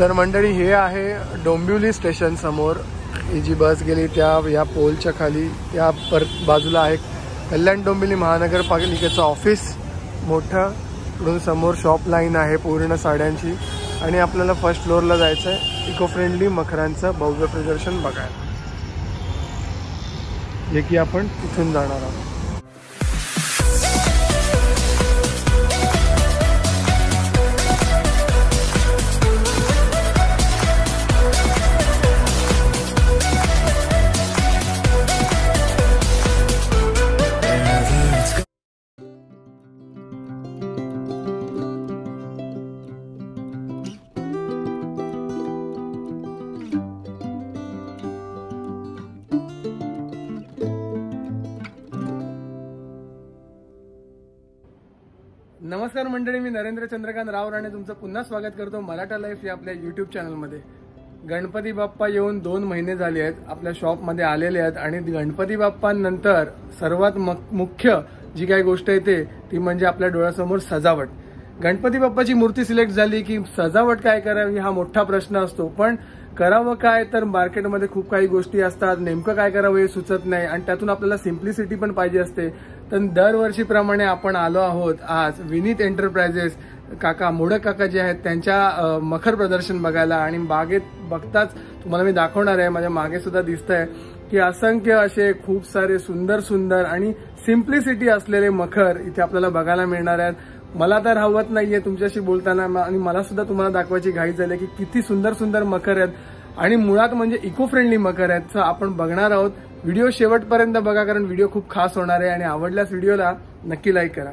तर मंडळी हे आहे डोंबिवली स्टेशन समोर ही जी बस गेली त्या या पोलच्या खाली या बाजूला आहे कल्याण डोंबिवली महानगरपालिकेचं ऑफिस मोठं. इकडून समोर शॉप लाईन आहे पूर्ण साड्यांची आणि आपल्याला फर्स्ट फ्लोअरला जायचं आहे इको फ्रेंडली मखरांचं भव्य प्रदर्शन बघायला, जे की आपण तिथून जाणार आहोत. नमस्कार मंडळी, मी नरेंद्र चंद्रकांत राव राणे तुमचं पुन्हा स्वागत करतो मराठा लाईफ या आपल्या यूट्यूब चॅनलमध्ये. गणपती बाप्पा येऊन 2 महिने झाले आहेत, आपल्या शॉपमध्ये आलेले आहेत आणि गणपती बाप्पांनंतर सर्वात मुख्य जी काही गोष्ट येते ती म्हणजे आपल्या डोळ्यासमोर सजावट. गणपती बाप्पाची मूर्ती सिलेक्ट झाली की सजावट काय करावी हा मोठा प्रश्न असतो. पण करावं काय, तर मार्केटमध्ये खूप काही गोष्टी असतात, नेमकं काय करावं हे सुचत नाही आणि त्यातून आपल्याला सिम्प्लिसिटी पण पाहिजे असते. तर दरवर्षीप्रमाणे आपण आलो आहोत आज विनीत एंटरप्राइजेस काका मोडक काका जे आहेत त्यांच्या मखर प्रदर्शन बघायला. आणि बागेत बघताच तुम्हाला मी दाखवणार आहे, माझ्या मागे सुद्धा दिसतंय की असंख्य असे खूप सारे सुंदर सुंदर आणि सिम्प्लिसिटी असलेले मखर इथे आपल्याला बघायला मिळणार आहेत. मला तर हवत नाहीये तुमच्याशी बोलताना आणि मला सुद्धा तुम्हाला दाखवायची घाई झाली की किती सुंदर सुंदर मखर आहेत आणि मुळात म्हणजे इको फ्रेंडली मखर आहेत. तर आपण बघणार आहोत. व्हिडिओ शेवटपर्यंत बघा कारण व्हिडिओ खूप खास होणार आहे आणि आवडल्यास व्हिडिओला नक्की लाईक करा.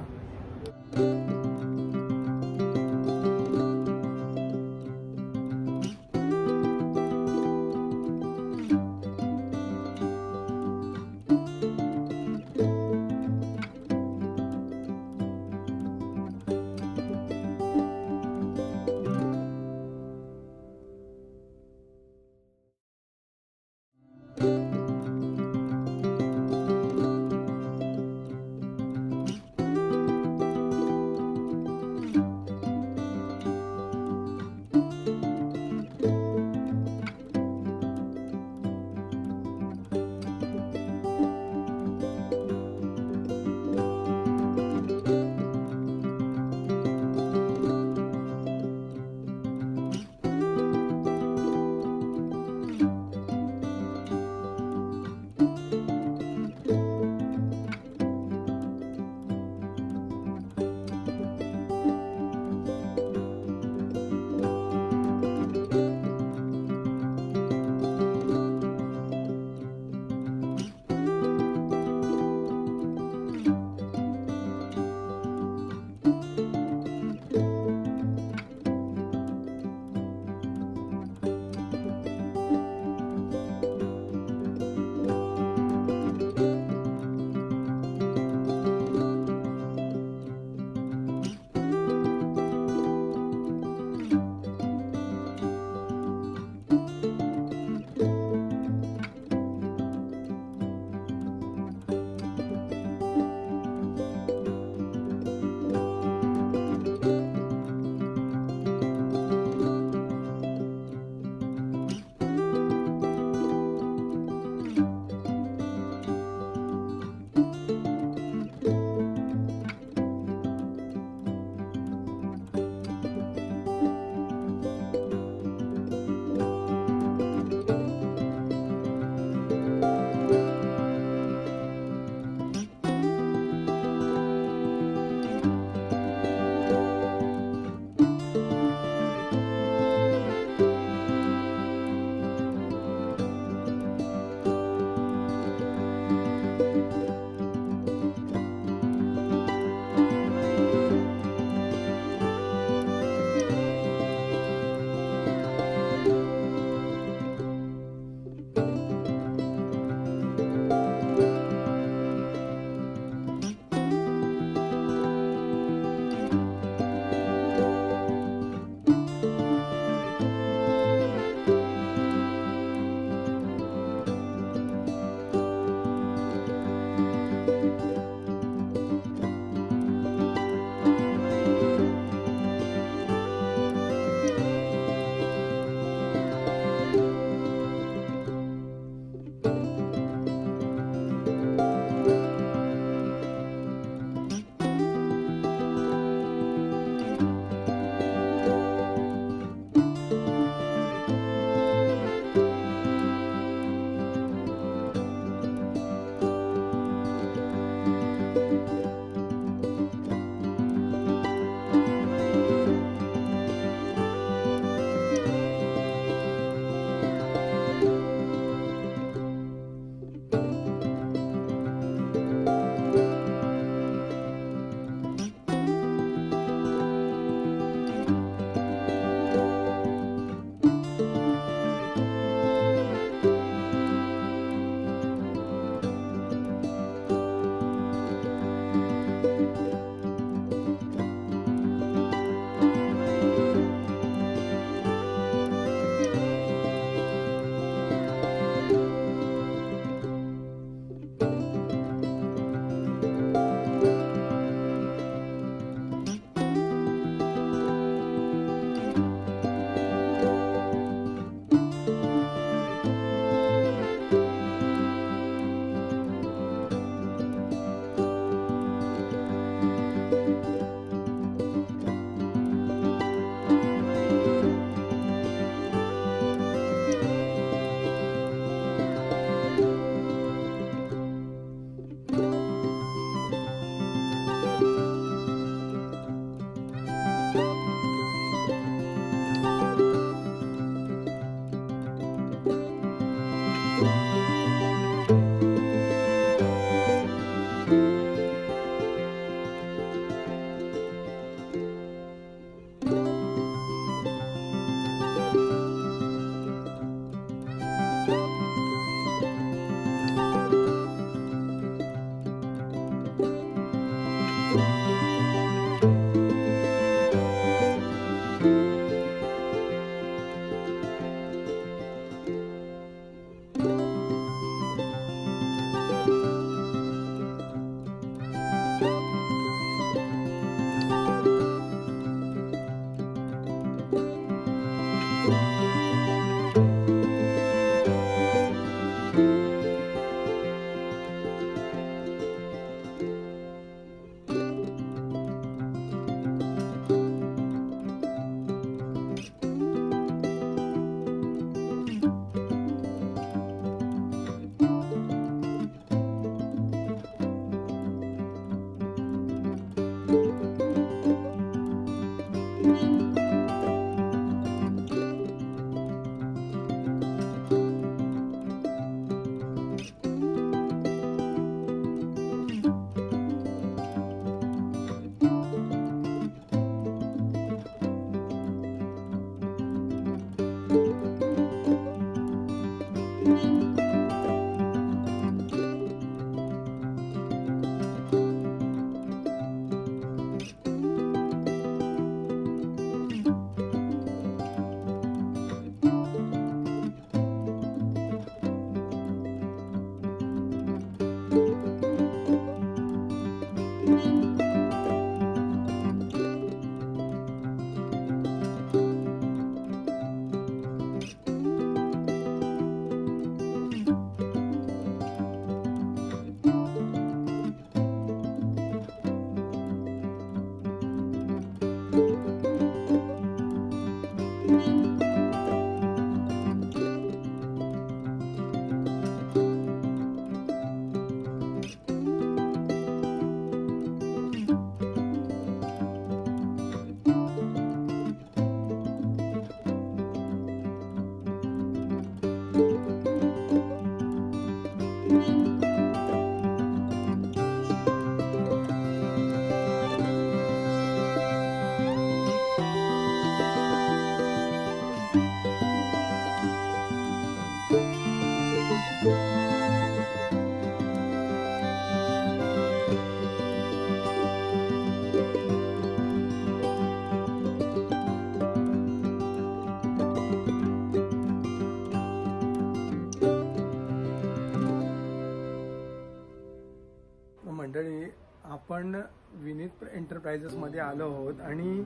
आपण विनीत एंटरप्राइजेस मध्ये आलो आहोत आणि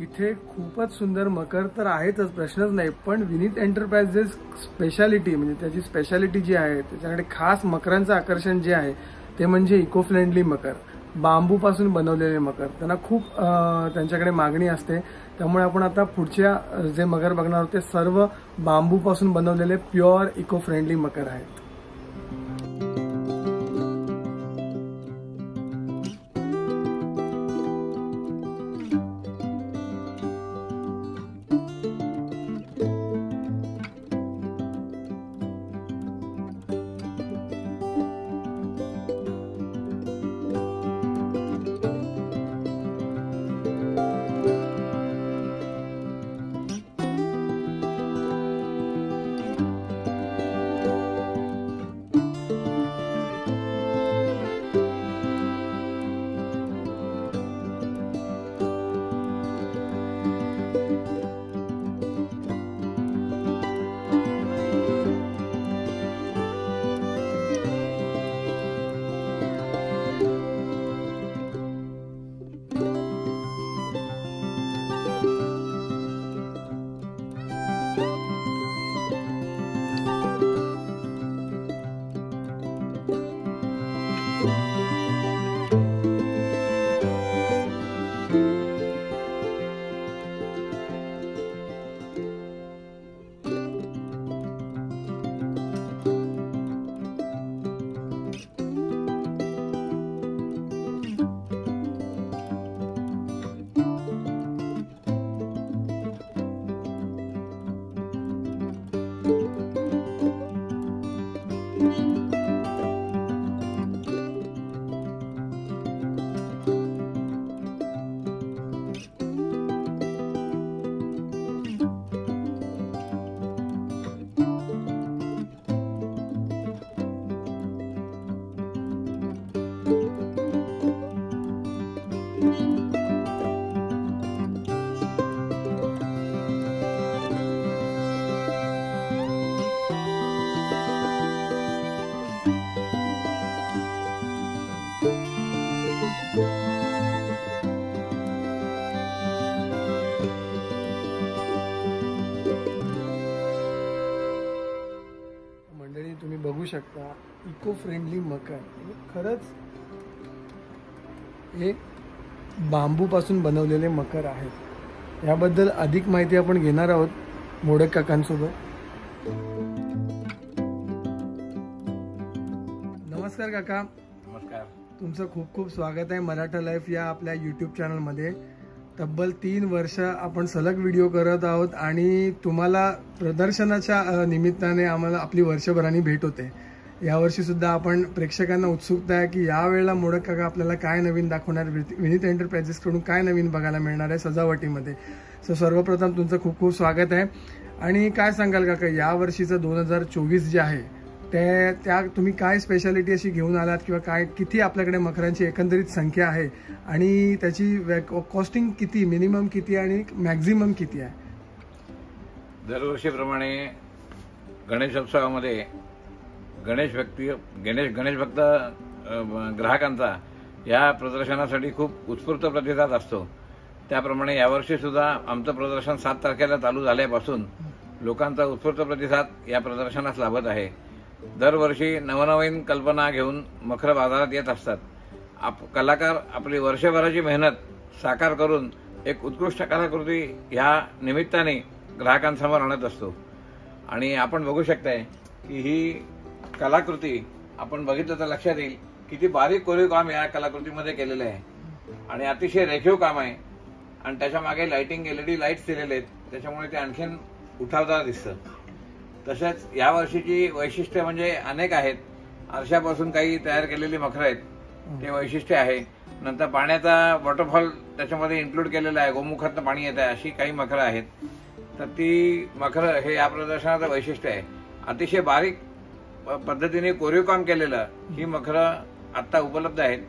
इथे खूपच सुंदर मकर तर आहेतच, प्रश्नच नाही. पण विनीत एंटरप्राइजेस स्पेशालिटी म्हणजे त्याची स्पेशालिटी जी आहे, त्याच्याकडे खास मकरांचं आकर्षण जे आहे ते म्हणजे इको फ्रेंडली मकर, बांबूपासून बनवलेले मकर. त्यांना खूप त्यांच्याकडे मागणी असते. त्यामुळे आपण आता पुढच्या जे मकर बघणार आहोत ते सर्व बांबूपासून बनवलेले प्युअर इको फ्रेंडली मकर आहेत. तुम्ही बघू शकता इको फ्रेंडली मकर, खरंच हे बांबूपासून बनवलेले मकर आहेत. याबद्दल अधिक माहिती आपण घेणार आहोत मोडक काकांसोबत. नमस्कार काका. नमस्कार. तुमचं खूप खूप स्वागत आहे मराठा लाईफ या आपल्या यूट्यूब चॅनलमध्ये. तब्बल 3 वर्ष आपण सलग व्हिडिओ करत आहोत आणि तुम्हाला प्रदर्शनाच्या निमित्ताने आम्हाला आपली वर्षभरानी भेट होते. यावर्षी सुद्धा आपण प्रेक्षकांना उत्सुकता आहे की यावेळेला मोडक काका आपल्याला काय नवीन दाखवणार, विनीत एंटरप्राइजेसकडून काय नवीन बघायला मिळणार आहे सजावटीमध्ये. सो सर्वप्रथम तुमचं खूप खूप स्वागत आहे. आणि काय सांगाल काका, यावर्षीचं 2024 जे आहे त्या तुम्ही काय स्पेशालिटी अशी घेऊन आलात किंवा काय, किती आपल्याकडे मकरांची एकंदरीत संख्या आहे आणि त्याची कॉस्टिंग किती, मिनिमम किती आणि मॅक्झिमम किती आहे? दरवर्षीप्रमाणे गणेशोत्सवामध्ये गणेश भक्त ग्राहकांचा या प्रदर्शनासाठी खूप उत्स्फूर्त प्रतिसाद असतो. त्याप्रमाणे यावर्षी सुद्धा आमचं प्रदर्शन 7 तारखेला चालू झाल्यापासून लोकांचा उत्स्फूर्त प्रतिसाद या प्रदर्शनास लाभत आहे. दरवर्षी नवनवीन कल्पना घेऊन मखर बाजारात येत असतात. कलाकार आपली वर्षभराची मेहनत साकार करून एक उत्कृष्ट कलाकृती ह्या निमित्ताने ग्राहकांसमोर आणत असतो. आणि आपण बघू शकताय की ही कलाकृती आपण बघितलं तर लक्षात येईल किती बारीक कोरीव काम या कलाकृतीमध्ये केलेलं आहे आणि अतिशय रेखीव काम आहे. आणि त्याच्या मागे लाइटिंग LED लाईट्स दिलेले आहेत, त्याच्यामुळे ते आणखीन उठावदार दिसतं. तसेच यावर्षीची वैशिष्ट्य म्हणजे अनेक आहेत. आरशापासून काही तयार केलेली मखरं आहेत, ते वैशिष्ट्य आहे. नंतर पाण्याचा वॉटरफॉल त्याच्यामध्ये इन्क्लूड केलेला आहे, गोमुखातनं पाणी येत आहे, अशी काही मखरं आहेत. तर ती मखरं हे या प्रदर्शनाचं वैशिष्ट्य आहे. अतिशय बारीक पद्धतीने कोरीव काम केलेलं ही मखरं आता उपलब्ध आहेत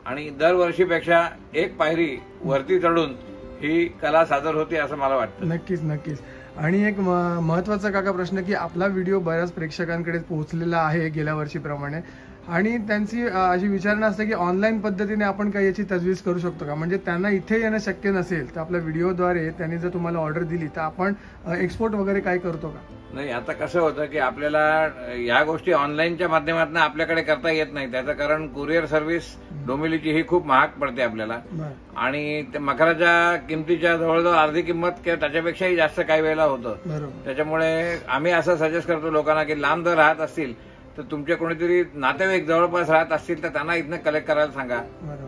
आणि दरवर्षीपेक्षा एक पायरी वरती चढून ही कला सादर होते असं मला वाटतं. नक्कीच नक्कीच. आणि एक महत्वाचा काका प्रश्न की आपला व्हिडिओ बऱ्याच प्रेक्षकांकडे पोहोचलेला आहे गेल्या वर्षीप्रमाणे. आणि त्यांची अशी विचारणा असते की ऑनलाईन पद्धतीने आपण काही याची तजवीज करू शकतो का, म्हणजे त्यांना इथे येणं शक्य नसेल तर आपल्या व्हिडिओद्वारे त्यांनी जर तुम्हाला ऑर्डर दिली तर आपण एक्सपोर्ट वगैरे काय करतो का? नाही, आता कसं होतं की आपल्याला या गोष्टी ऑनलाईनच्या माध्यमातून आपल्याकडे करता येत नाही. त्याचं कारण कुरिअर सर्व्हिस डोंबिवलीची ही खूप महाग पडते आपल्याला, आणि मखराच्या किमतीच्या जवळजवळ अर्धी किंमत किंवा त्याच्यापेक्षाही जास्त काही वेळेला होतं. त्याच्यामुळे आम्ही असं सजेस्ट करतो लोकांना की लांब जर राहत असतील तर तुमचे कोणीतरी नातेवाईक जवळपास राहत असतील तर त्यांना इथनं कलेक्ट करायला सांगा.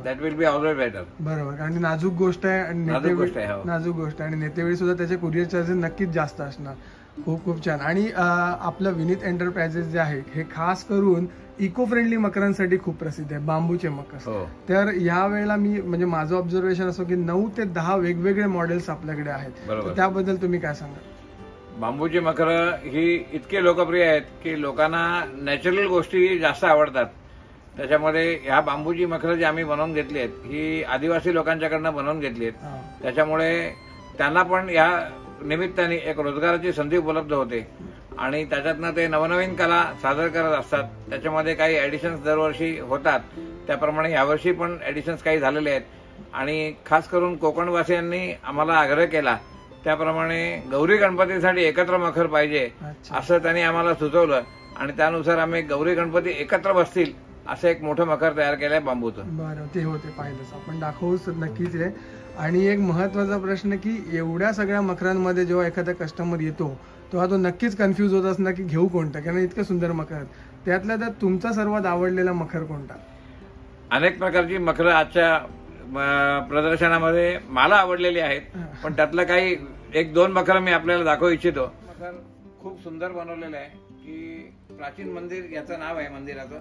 That will be always better. बरोबर. आणि नाजूक गोष्ट आहे, नाजूक गोष्ट आहे, आणि नेतेवेळी सुद्धा त्याचे कुरिअर चार्जेस नक्कीच जास्त असणार. खूप खूप छान. आणि आपलं विनीत एंटरप्राइजेस जे आहे हे खास करून इको फ्रेंडली मकरांसाठी खूप प्रसिद्ध आहे, बांबूचे मकर. तर या वेळेला मी म्हणजे माझं ऑब्झर्वेशन असं की 9 ते 10 वेगवेगळे मॉडेल्स आपल्याकडे आहेत. त्याबद्दल तुम्ही काय सांगा? बांबूची मकर ही इतके लोकप्रिय आहेत की लोकांना नॅचरल गोष्टी जास्त आवडतात. त्याच्यामध्ये ह्या बांबूची मखरं जी आम्ही बनवून घेतली आहेत ही आदिवासी लोकांच्याकडनं बनवून घेतली आहेत. त्याच्यामुळे त्यांना पण या निमित्ताने एक रोजगाराची संधी उपलब्ध होते, आणि त्याच्यातनं ते नवनवीन कला सादर करत असतात. त्याच्यामध्ये काही ऍडिशन्स दरवर्षी होतात, त्याप्रमाणे यावर्षी पण ऍडिशन्स काही झालेले आहेत. आणि खास करून कोकणवासियांनी आम्हाला आग्रह केला त्याप्रमाणे गौरी गणपतीसाठी एकत्र मखर पाहिजे असं त्यांनी आम्हाला सुचवलं, आणि त्यानुसार आम्ही गौरी गणपती एकत्र बसतील असं एक मोठं मखर तयार केलंय बांबूचं. बरं, ते होते पाहिलंच, आपण दाखवूच नक्कीच आहे. आणि एक महत्वाचा प्रश्न की एवढ्या सगळ्या मखरांमध्ये जेव्हा एखादा कस्टमर येतो तेव्हा तो नक्कीच कन्फ्यूज होत असणार की घेऊ कोणता, कारण इतकं सुंदर मखर आहेत. त्यातल्या त्यात तुमचा सर्वात आवडलेला मखर कोणता? अनेक प्रकारची मखरं आजच्या प्रदर्शनामध्ये मला आवडलेली आहेत, पण त्यातलं काही 1-2 मखरं मी आपल्याला दाखवू इच्छितो. मखर खूप सुंदर बनवलेलं आहे की प्राचीन मंदिर याचं नाव आहे मंदिराचं.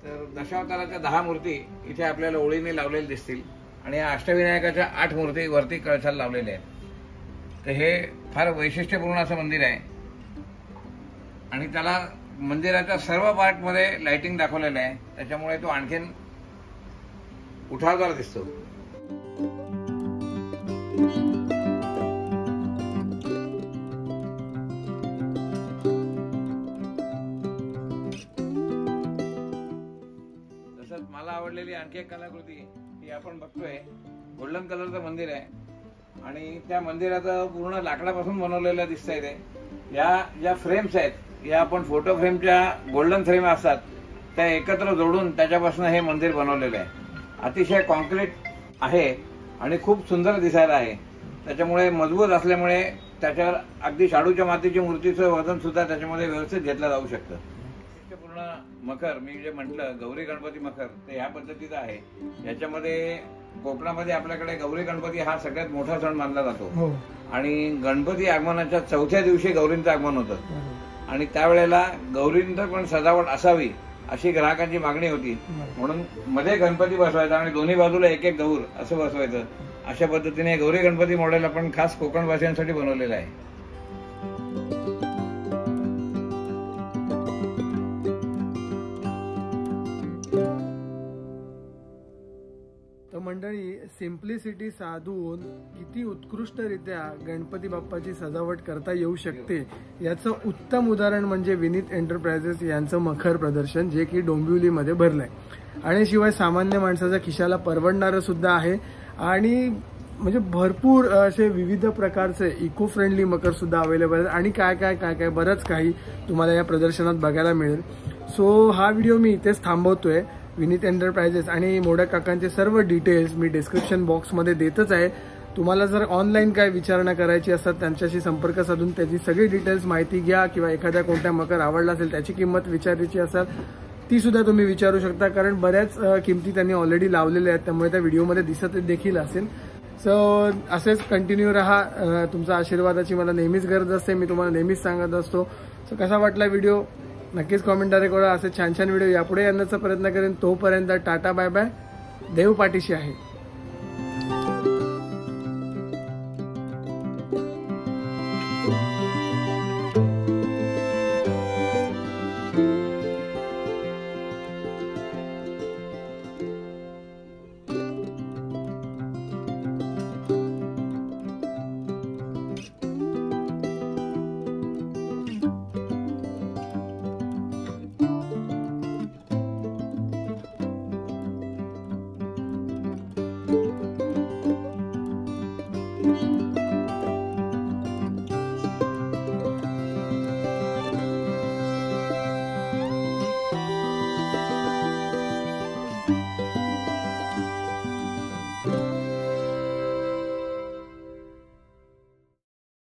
तर दशावताराच्या 10 मूर्ती इथे आपल्याला ओळीने लावलेल्या दिसतील, आणि या अष्टविनायकाच्या 8 मूर्ती वरती कळसाला लावलेल्या आहेत. तर हे फार वैशिष्ट्यपूर्ण असं मंदिर आहे, आणि त्याला मंदिराच्या सर्व पार्टमध्ये लाइटिंग दाखवलेलं आहे, त्याच्यामुळे तो आणखीन उठावदार दिसतो. तसंच मला आवडलेली आणखी एक कलाकृती ही आपण बघतोय, गोल्डन कलरचं मंदिर आहे, आणि त्या मंदिराचं पूर्ण लाकडापासून बनवलेलं दिसतंय. ते या ज्या फ्रेम्स आहेत या आपण फोटो फ्रेमच्या गोल्डन फ्रेम असतात त्या एकत्र जोडून त्याच्यापासून हे मंदिर बनवलेलं आहे. अतिशय कॉन्क्रीट आहे आणि खूप सुंदर दिसायला आहे. त्याच्यामुळे मजबूत असल्यामुळे त्याच्यावर अगदी शाडूच्या मातीची मूर्तीचं वजन सुद्धा त्याच्यामध्ये व्यवस्थित घेतलं जाऊ शकतं. पूर्ण मखर मी जे म्हटलं गौरी गणपती मखर ते ह्या पद्धतीचं आहे. याच्यामध्ये कोकणामध्ये आपल्याकडे गौरी गणपती हा सगळ्यात मोठा सण मानला जातो, आणि गणपती आगमनाच्या 4थ्या दिवशी गौरींचं आगमन होतं, आणि त्यावेळेला गौरींचं पण सजावट असावी अशी ग्राहकांची मागणी होती. म्हणून मध्ये गणपती बसवायचा आणि दोन्ही बाजूला एक एक गौर असं बसवायचं. अशा पद्धतीने गौरी गणपती मॉडेल आपण खास कोकणवासियांसाठी बनवलेलं आहे. तर मंडळी, सिम्प्लिसिटी साधून किती उत्कृष्टरित्या गणपती बाप्पाची सजावट करता येऊ शकते याचं उत्तम उदाहरण म्हणजे विनीत एंटरप्राइजेस यांचं मखर प्रदर्शन, जे की डोंबिवलीमध्ये भरलंय, आणि शिवाय सामान्य माणसाच्या खिशाला परवडणारं सुद्धा आहे. आणि म्हणजे भरपूर असे विविध प्रकारचे इको फ्रेंडली मकर सुद्धा अवेलेबल आहेत, आणि काय काय काय काय बरंच काही तुम्हाला या प्रदर्शनात बघायला मिळेल. सो हा व्हिडिओ मी इथेच थांबवतोय. विनीत एंटरप्राइजेस आणि मोडक काकांचे सर्व डिटेल्स मी डिस्क्रिप्शन बॉक्समध्ये देतच आहे. तुम्हाला जर ऑनलाईन काय विचारणा करायची असतात त्यांच्याशी संपर्क साधून त्याची सगळी डिटेल्स माहिती घ्या, किंवा एखाद्या कोणत्या मकर आवडला असेल त्याची किंमत विचारायची असेल ती सुद्धा तुम्ही विचारू शकता, कारण बऱ्याच किमती त्यांनी ऑलरेडी लावलेल्या आहेत, त्यामुळे त्या व्हिडिओमध्ये दिसत देखील असेल. सो असेच कंटिन्यू राहा. तुमच्या आशीर्वादाची मला नेहमीच गरज असते, मी तुम्हाला नेहमीच सांगत असतो. सो कसा वाटला व्हिडिओ नक्कीच कॉमेंटद्वारे करा. असे छान छान व्हिडिओ यापुढे आणण्याचा प्रयत्न करेन. तोपर्यंत टाटा बाय बाय. देव पाठीशी आहे.